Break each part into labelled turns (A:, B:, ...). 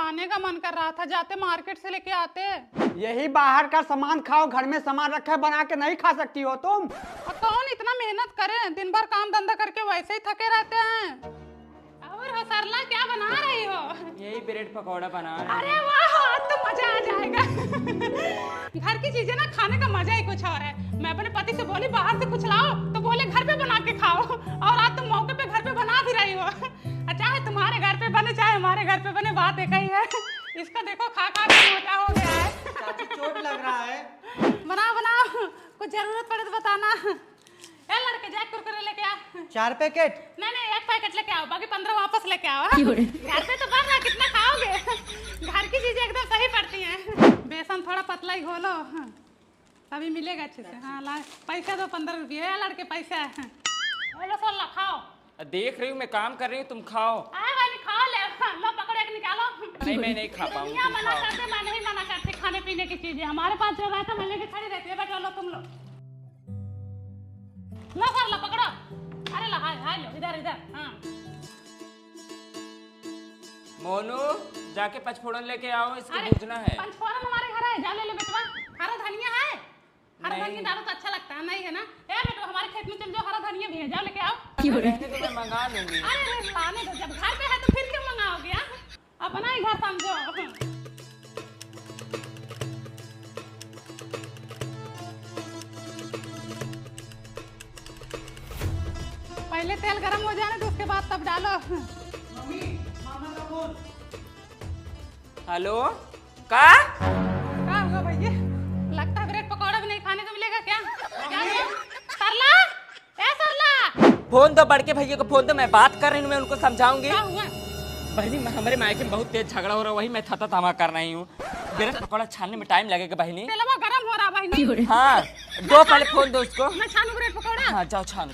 A: खाने का मन कर रहा था, जाते मार्केट से लेके आते।
B: यही बाहर का सामान खाओ, घर में सामान रखा है, बना के नहीं खा सकती हो तुम।
A: और कौन इतना मेहनत करे, दिन भर काम धंधा करके वैसे ही थके रहते हैं। और हो सरला, क्या बना रही हो?
C: यही ब्रेड पकौड़ा बना रहे हैं।
A: अरे वाह, आज तो मजा आ जाएगा। घर की चीजें ना खाने का मजा ही कुछ और है। मैं अपने पति से बोली बाहर से कुछ लाओ, तो बोले घर पे बना के खाओ। और आज तुम मौके पे घर पे बना भी रही हो। चाहे तुम्हारे घर पे बने चाहे हमारे घर पे बने, बात एक ही है। इसका देखो खा खा के मोटा हो गया है।
B: चाची चोट लग रहा है।
A: बनाओ बनाओ, कुछ जरूरत पड़े तो बताना। ए लड़के, जा कुरकुरे लेके आ।
B: 4 पैकेट?
A: नहीं, 1 पैकेट लेके आओ, बाकी 15 वापस लेके आओ। घर पे तो बन रहा, कितना खाओगे? घर की चीजें एकदम सही पड़ती हैं। बेसन थोड़ा पतला ही घोलो, तभी मिलेगा अच्छे से। हाँ ला, पैसे दो 15 रुपये। लड़के पैसे हैं, लो खाओ।
C: देख रही हूँ, मैं काम कर रही हूँ, तुम खाओ।
A: खाओ, ले लो, पकड़ो एक निकालो।
C: नहीं, मैं नहीं खा पाऊंगी, तुम
A: मना
C: खाओ।
A: करते, मैं नहीं मना करती। खाने पीने की चीजें हमारे पास जो रहता है मैं लेके खड़ी रहती है। बेटा लो, तुम लो सर, लो पकड़ो। अरे लो, हाय लो, इधर। हाँ
C: मोनू, जाके पचफोड़न लेके आओ, इसको
A: अरे,
C: भूजना है।
A: पंचफोरन हमारे घर है, जा ले बेटवा। हरा धनिया है? हरा
C: नहीं।
A: धनिया डालो तो अच्छा लगता है, नहीं है ना? ए बेटवा, हमारे खेत में चल जाओ, हरा धनिया भी है, जाओ लेके आओ।
C: रहने दो, मैं मंगा लूंगी।
A: अरे लाने दो, जब घर पे है तो फिर क्यों मंगाओगे? अपना ही घर समझो। पहले तेल गरम हो जाने तो उसके बाद तब डालो।
B: मम्मी, मामा का फोन।
C: हेलो, का?
A: क्या हुआ भैया? लगता है ब्रेड पकौड़ा भी नहीं खाने को मिलेगा क्या? क्या हुआ? सरला, ए सरला,
C: फोन दो, बड़के भैया को फोन दो, मैं बात कर रही हूँ, मैं उनको समझाऊंगी।
A: क्या हुआ?
C: बहनी, हमारे मायके में बहुत तेज झगड़ा हो रहा है, वही मैं थता थमा कर रही हूँ। ब्रेड पकौड़ा छानने में टाइम लगेगा बहनी।
A: तेलवा गरम हो रहा बहनी।
C: हाँ, दो, पहले फोन दो उसको।
A: मैं छानू ब्रेड पकौड़ा?
C: हाँ, जाओ छानो।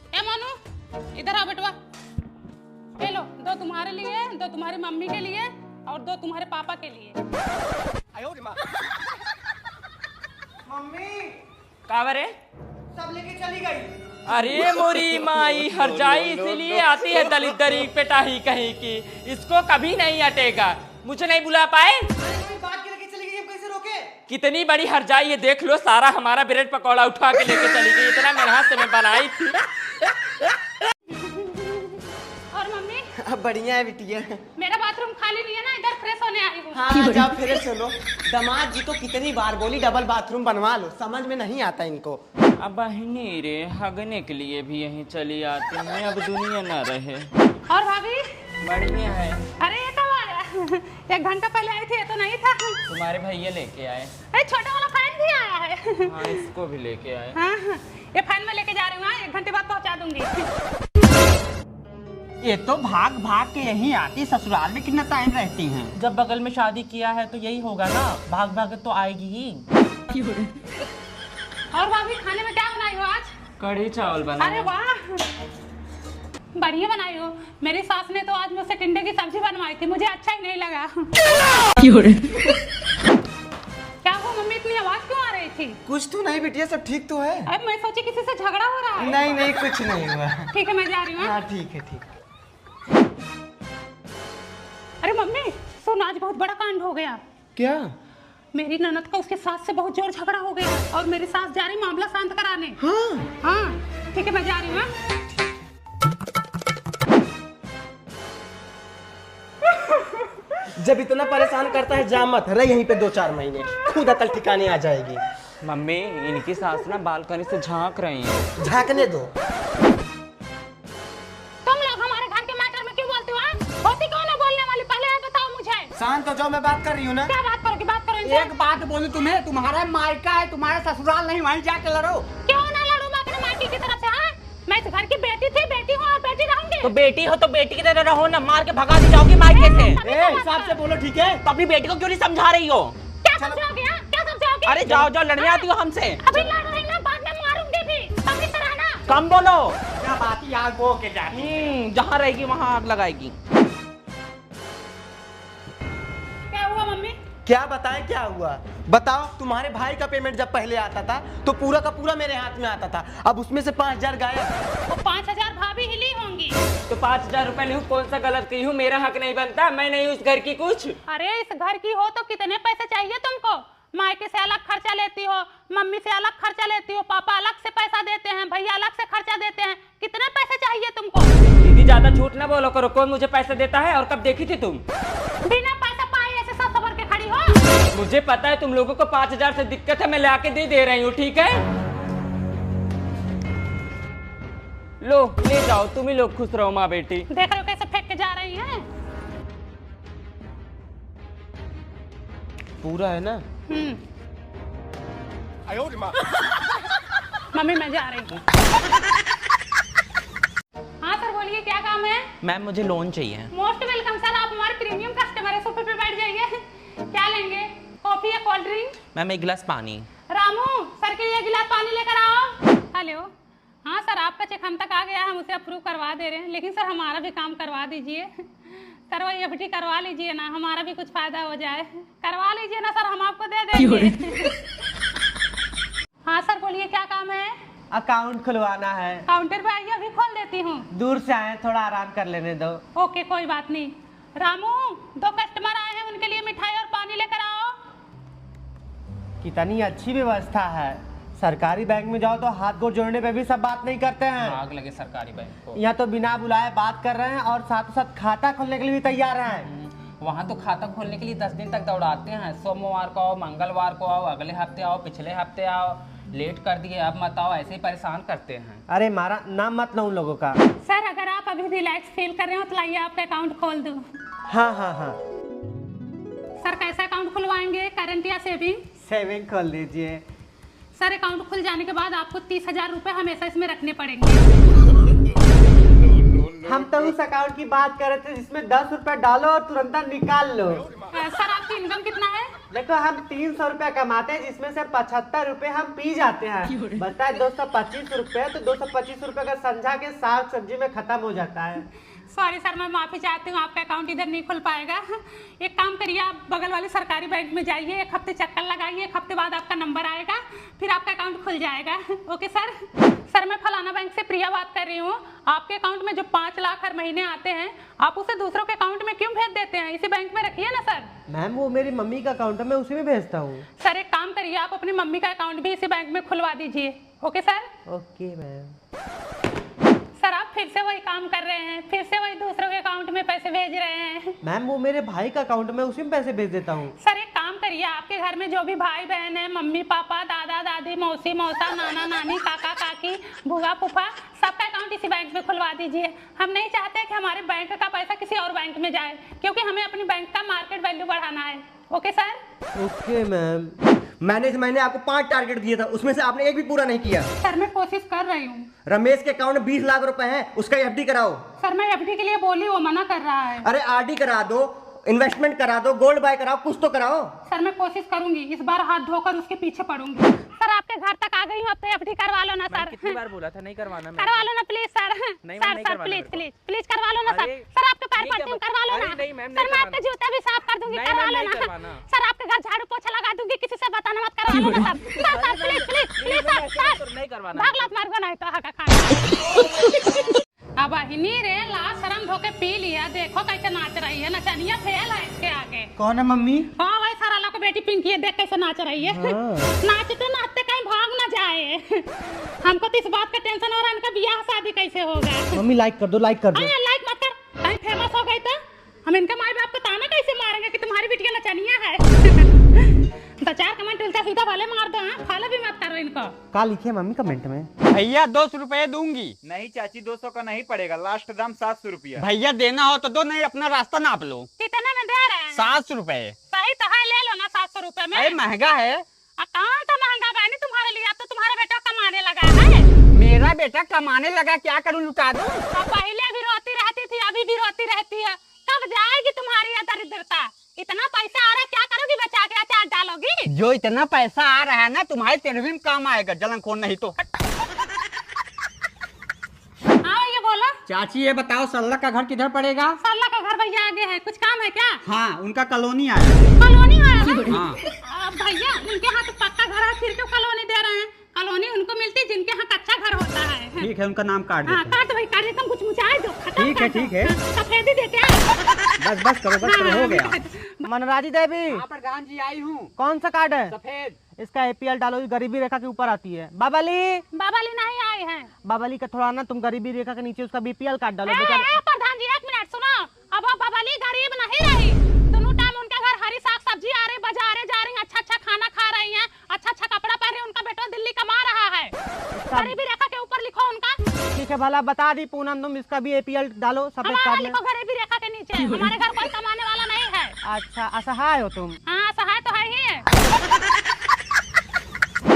A: ए मोनू, इधर आ बेटवा। ये लो, 2 तुम्हारे लिए, 2 तुम्हारी मम्मी के लिए और 2 तुम्हारे पापा के लिए।
B: मम्मी,
C: का बरे?
B: सब लेके चली गई।
C: अरे मोरी माई हर जाई, इसीलिए आती है दलित दरी पेटाही कहीं की। इसको कभी नहीं हटेगा। मुझे नहीं बुला पाए?
B: बात के लेके चली गई, अब कैसे रोके?
C: कितनी बड़ी हर जाई, ये देख लो, सारा हमारा ब्रेड पकौड़ा उठा के लेके चली गई। इतना मेहनत से मैं बनाई थी।
A: और मम्मी,
B: अब बढ़िया है बिटिया।
A: मेरा बाथरूम खाली नहीं है ना, इधर फ्रेश होने आई हूँ।
B: हाँ, जाओ फिर सुनो। दामाद जी को कितनी बार बोली डबल बाथरूम बनवा लो, समझ में नहीं आता इनको।
C: अब बहनी रे, हगने के लिए भी यहीं चली आती हैं, अब दुनिया न रहे।
A: और भाभी?
C: बढ़िया है।
A: अरे ये कब आया? 1 घंटा पहले आई थी, ये तो नहीं था।
C: तुम्हारे भैया लेके आए।
A: अरे छोटा वाला फैन भी आया है।
C: हाँ, इसको भी लेके आए।
A: हाँ, ये फैन में लेके जा रही हूँ। 1 घंटे बाद पहुँचा दूंगी।
B: ये तो भाग भाग के यहीं आती, ससुराल में कितना टाइम रहती हैं।
D: जब बगल में शादी किया है तो यही होगा ना, भाग भाग तो आएगी ही।
A: और भाभी, खाने में क्या बनाई हो आज?
C: कढ़ी चावल बना।
A: अरे वाह, बढ़िया बनाई हो। मेरी सास ने तो आज मुझसे टिंडे की सब्जी बनवाई थी, मुझे अच्छा ही नहीं लगा। क्या हुआ मम्मी, इतनी आवाज क्यों आ रही थी?
B: कुछ तो नहीं बिटिया, सब ठीक तो है।
A: अब मैं सोची किसी से झगड़ा हो रहा है।
B: नहीं, कुछ नहीं हुआ।
A: ठीक है, मैं जा रही हूँ।
B: हाँ, ठीक है।
A: अरे मम्मी सुन, आज बहुत बड़ा कांड हो गया।
B: क्या?
A: मेरी ननद का उसके सास से बहुत जोर झगड़ा हो गया और मेरी सास जा रही मामला शांत कराने। हाँ, ठीक है, मैं जा रही हूँ।
B: जब इतना परेशान करता है, जा मत रह यहीं पे 2-4 महीने, खुद अकल ठिकाने आ जाएगी।
C: मम्मी, इनकी सास ना बालकनी से झांक रही है।
B: झांकने दो।
A: तुम लोग हमारे घर के मैटर में क्यों बोलते हो? होती कौन है बोलने वाली, पहले ये बताओ मुझे।
B: शांत हो जाओ, मैं बात कर रही हूँ ना।
A: क्या बात करोगी? बात करो इनसे।
B: एक बात बोलूं तुम्हें, तुम्हारा मायका है, तुम्हारा ससुराल नहीं, वहीं जाके लड़ो।
A: क्यों ना लड़ूं मैं अपने माटी की तरफ से? हाँ, मैं इस घर की बेटी थी, बेटी हूँ और बेटी रहूंगी।
D: तो बेटी हो तो बेटी की तरह रहो ना, मार के भगा दी जाओगी मायके से।
B: हिसाब से बोलो, ठीक है?
D: तो अपनी बेटी को क्यों नहीं समझा रही हो?
A: क्या समझाओगे? हाँ, क्या समझाओगे?
D: अरे जाओ लड़ने आती हो हमसे।
A: अभी लड़ रही ना, बाद में मारूंगी भी, तभी तरह ना।
D: कम बोलो।
B: क्या बात ही आग बो के जा।
D: जहाँ रहेगी वहाँ आग लगाएगी।
B: क्या बताएं क्या हुआ? बताओ, तुम्हारे भाई का पेमेंट जब पहले आता था तो पूरा का पूरा मेरे हाथ में आता था, अब उसमें से 5000 गायब।
A: वो 5000 भाभी हिली होंगी।
C: तो 5000 रुपए लूँ, कौन सा गलत की हूँ? मेरा हक नहीं बनता? मैं नहीं उस घर की कुछ?
A: अरे इस घर की हो तो कितने पैसे चाहिए तुमको? मायके से अलग खर्चा लेती हो, मम्मी से अलग खर्चा लेती हो, पापा अलग से पैसा देते हैं, भैया अलग से खर्चा देते हैं, कितने पैसे चाहिए तुमको?
C: दीदी ज्यादा झूठ ना बोलो करो, कौन मुझे पैसे देता है? और कब देखी थी तुम?
A: बिना पैसा पाए ऐसे सब सबर के खड़ी हो?
C: मुझे पता है तुम लोगों को 5000 से दिक्कत है, मैं लाके दे रही हूँ, ठीक है? लो ले जाओ, तुम ही लोग खुश रहो माँ बेटी।
A: देख रहे हो कैसे फेंक के जा रही हैं?
B: पूरा है ना?
A: मम्मी मैं जा रही हूँ। हाँ सर बोलिए, क्या काम है?
D: मैम मुझे लोन चाहिए।
A: मोस्ट वेलकम सर, आप हमारे प्रीमियम कस्टमर है, सोफे पे बैठ जाइए। क्या लेंगे, कॉफी या कोल्ड ड्रिंक?
D: मैम एक गिलास पानी।
A: रामू सर के लिए गिलास पानी लेकर आओ। हेलो, हाँ सर आपका चेक हम तक आ गया, हम उसे अप्रूव करवा दे रहे हैं, लेकिन सर हमारा भी काम करवा दीजिए। सर वो एफडी करवा लीजिए ना, हमारा भी कुछ फायदा हो जाए। करवा लीजिए ना सर, हम आपको दे देंगे। हाँ सर बोलिए, क्या काम है?
B: अकाउंट खुलवाना है।
A: काउंटर पे आइए, अभी खोल देती हूँ।
B: दूर से आए, थोड़ा आराम कर लेने दो।
A: ओके कोई बात नहीं। रामू 2 कस्टमर आए हैं, उनके लिए मिठाई और पानी लेकर आओ।
B: कितनी अच्छी व्यवस्था है। सरकारी बैंक में जाओ तो हाथ गोड़ जोड़ने पे भी सब बात नहीं करते हैं।
D: आग लगे सरकारी बैंक को।
B: यहाँ तो बिना बुलाए बात कर रहे हैं और साथ साथ खाता खोलने के लिए भी तैयार हैं।
D: वहाँ तो खाता खोलने के लिए 10 दिन तक दौड़ाते हैं। सोमवार को आओ, मंगलवार को आओ, अगले हफ्ते आओ, पिछले हफ्ते आओ, लेट कर दिए अब मत आओ, ऐसे ही परेशान करते हैं।
B: अरे मारा नाम मत लो उन लोगों का।
A: सर अगर आप अभी रिलैक्स फील कर रहे हो तो लाइए आपका अकाउंट खोल दूँ।
B: हाँ हाँ हाँ,
A: सर कैसा अकाउंट खुलवाएंगे, करंट या सेविंग?
B: सेविंग खोल दीजिए।
A: सर अकाउंट खुल जाने के बाद आपको 30,000 रुपए हमेशा इसमें रखने पड़ेंगे।
B: हम तो उस अकाउंट की बात कर रहे थे जिसमें 10 रुपए डालो और तुरंत निकाल लो।
A: सर आपकी इनकम कितना है?
B: देखो हम 300 रुपया कमाते हैं, जिसमें से 75 रुपए हम पी जाते हैं, बचता है 225 रुपए। तो 225 रुपए का संझा के साग सब्जी में खत्म हो जाता है।
A: सॉरी सर, मैं माफी चाहती हूँ, आपका अकाउंट इधर नहीं खुल पाएगा। एक काम करिए, आप बगल वाले सरकारी बैंक में जाइए, 1 हफ्ते चक्कर लगाइए, 1 हफ्ते बाद आपका नंबर आएगा, फिर आपका अकाउंट खुल जाएगा। Okay sir. सर मैं फलाना बैंक से प्रिया बात कर रही हूँ। आपके अकाउंट में जो 5 लाख हर महीने आते हैं, आप उसे दूसरों के अकाउंट में क्यों भेज देते हैं? इसी बैंक में रखिए ना सर।
B: मैम वो मेरी मम्मी का अकाउंट है, मैं उसी में भेजता हूँ।
A: सर एक काम करिए, आप अपनी मम्मी का अकाउंट भी इसी बैंक में खुलवा दीजिए। Okay sir.
B: Okay ma'am.
A: Sir आप फिर से वही काम कर रहे हैं, फिर से वही दूसरों के अकाउंट में पैसे भेज रहे हैं।
B: मैम वो मेरे भाई का अकाउंट है, मैं उसी में पैसे भेज देता हूँ।
A: सर एक काम करिए, आपके घर में जो भी भाई बहन है, मम्मी पापा, दादा दादी, मौसी मौसा, नाना नानी, काका काकी, बुआ फूफा, सबका अकाउंट इसी बैंक में खुलवा दीजिए। हम नहीं चाहते कि हमारे बैंक का पैसा किसी और बैंक में जाए, क्योंकि हमें अपनी बैंक का मार्केट वैल्यू बढ़ाना है। Okay sir.
B: Okay ma'am. मैंने इस महीने आपको 5 टारगेट दिए था, उसमें से आपने एक भी पूरा नहीं किया।
A: सर मैं कोशिश कर रही हूँ।
B: रमेश के अकाउंट में 20 लाख रुपए हैं, उसका एफडी कराओ।
A: सर मैं एफडी के लिए बोली, वो मना कर रहा है।
B: अरे आरडी करा दो, इन्वेस्टमेंट करा दो, गोल्ड बाय कराओ, कुछ तो कराओ।
A: सर मैं कोशिश करूंगी, इस बार हाथ धोकर उसके पीछे पड़ूंगी। सर आपके घर तक आ गई हूँ, अब तो एफडी करवा लो ना सर।
D: कितनी बार बोला था नहीं करवाना?
A: करवा लो ना प्लीज सर।
D: नहीं,
A: सर
D: नहीं
A: सर
D: करवाना
A: प्लीज
D: मेरे को।
A: प्लीज प्लीज करवा लो ना सर।
D: अरे,
A: सर आपके पैर
D: ठीक है,
A: पड़ती हूँ, करवा लो
D: अरे
A: ना।
D: नहीं मैम,
A: सर
D: नहीं
A: मैं आपके
D: करवाना।
A: जूते भी साफ कर दूंगी,
D: नहीं,
A: करवा
D: मैम,
A: लो
D: नहीं
A: ना।
D: करवाना।
A: सर आपके घर झाड़ू पोछा लगा दूंगी, किसी से बताना मत, करवा लो ना sir. Sir sir please please please sir.
D: नहीं करवाना।
A: भाग लात मार को नहीं तो हका खाना। अब हिनी रे ला शर्म धोके पी लिया, देखो कैसे नाच रही है, नचनिया फेल है इसके आगे।
B: कौन है मम्मी?
A: हाँ भाई सारा लोग बेटी पिंकी है, देख कैसे नाच रही है। नाचते नाचते कहीं भाग ना जाए। हमको तो इस बात का टेंशन हो रहा है, इनका ब्याह शादी कैसे होगा।
B: मम्मी लाइक कर दो, लाइक कर दो।
A: हाँ लाइक मत कर, कहीं फेमस हो गई तो हम इनके माई बाप को ताना कैसे मारेंगे कि तुम्हारी बिटिया नचनिया है। 2-4 कमेंट उल्टा सीधा भले मार दो, फॉलो भी मत करो इनको।
B: का लिखे मम्मी कमेंट में?
C: भैया 200 रुपए दूंगी।
E: नहीं चाची 200 का नहीं पड़ेगा, लास्ट दाम 700 रुपया।
C: भैया देना हो तो दो, नहीं अपना रास्ता नाप लो।
A: कितने में दे रहे हैं?
C: 700 रुपए।
A: सही तो है, ले लो ना 700 रुपए में।
C: अरे महंगा है।
A: कहाँ तो महंगा बहनी तुम्हारे लिए, अब तो तुम्हारा बेटा कमाने लगा है।
C: मेरा बेटा कमाने लगा, क्या करूँ, लुटा दूं?
A: पहले भी रोती रहती थी, अभी भी रोती रहती है, कब जाएगी तुम्हारी ये दरिद्रता? इतना पैसा आ रहा है, क्या करोगी, बचा के अचार डालोगी?
C: जो इतना पैसा आ रहा है ना, तुम्हारे तेरहवीं में काम आएगा, जलन खोन नहीं तो।
A: हाँ ये बोलो।
C: चाची ये बताओ, सल्ला का घर किधर पड़ेगा?
A: सरला का घर भैया आगे है, कुछ काम है क्या?
F: हाँ, उनका कॉलोनी आया।
A: कॉलोनी आया है?
F: हाँ।
A: भैया उनके यहाँ तो पक्का घर है, फिर क्यों कॉलोनी दे रहे हैं? कॉलोनी उनको मिलती है जिनके यहाँ कच्चा घर होता है।
F: ठीक है, उनका नाम काट
A: हाँ
F: देते
A: काट भाई, काट देता हूँ, कुछ मुझाए दो, खत्म
F: ठीक है,
A: कर दो।
F: ठीक है।
A: सफेदी देते हैं।
F: हैं। बस करो, हो गया।
B: मनराजी देवी,
D: प्रधान जी आई हूँ।
B: कौन सा कार्ड है?
D: सफेद।
B: इसका APL डालो, गरीबी रेखा के ऊपर आती है। बाबाली,
A: बाबाली नहीं आए हैं।
B: बाबाली का थोड़ा ना, तुम गरीबी रेखा के नीचे उसका BPL कार्ड डालो।
A: प्रधान जी एक मिनट सुनो, अब बाबाली गरीब नहीं रही, दोनों टाइम उनके घर हरी साग सब्जी आ रही, बाजारे जा रही, अच्छा अच्छा खाना खा रही हैं, अच्छा अच्छा कपड़ा पहन रही, उनका बेटा दिल्ली कमा रहा है। गरीबी रेखा के ऊपर लिखो उनका।
B: ठीक है भला बता दी पूनम, तुम इसका भी APL डालो सफेद
A: हमारा
B: कार्ड में।
A: लिखो गरीबी रेखा के नीचे, हमारे घर कोई कमाने वाला नहीं है।
B: अच्छा, असहाय हो तुम।
A: हाँ सहाय तो है ही है।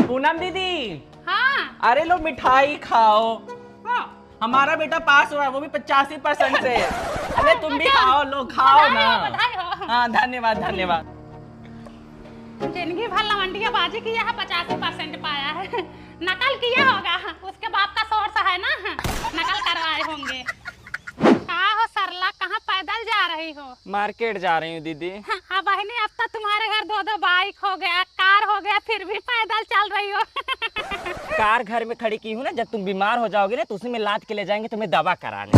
C: पूनम दीदी,
A: हाँ
C: अरे लो मिठाई खाओ।
A: हाँ।
C: हमारा बेटा पास हुआ है, वो भी 85% से। अरे तुम भी खाओ, लो खाओ ना।
A: बधाई हो।
C: हाँ धन्यवाद धन्यवाद।
A: जिंदगी भर लवंडिया बाजी किया है, 85% पाया है। नकल किया होगा, उसके बाप का सोर्स है ना, नकल करवाए होंगे। कहाँ हो सरला, कहाँ पैदल जा रही हो?
C: मार्केट जा रही हूँ दीदी।
A: हाँ बहनी, अब तक तुम्हारे घर 2-2 बाइक हो गया, कार हो गया, फिर भी पैदल चल रही हो।
C: कार घर में खड़ी की हूँ ना, जब तुम बीमार हो जाओगे ना तो उसी में लाद के ले जाएंगे तुम्हें दवा कराने।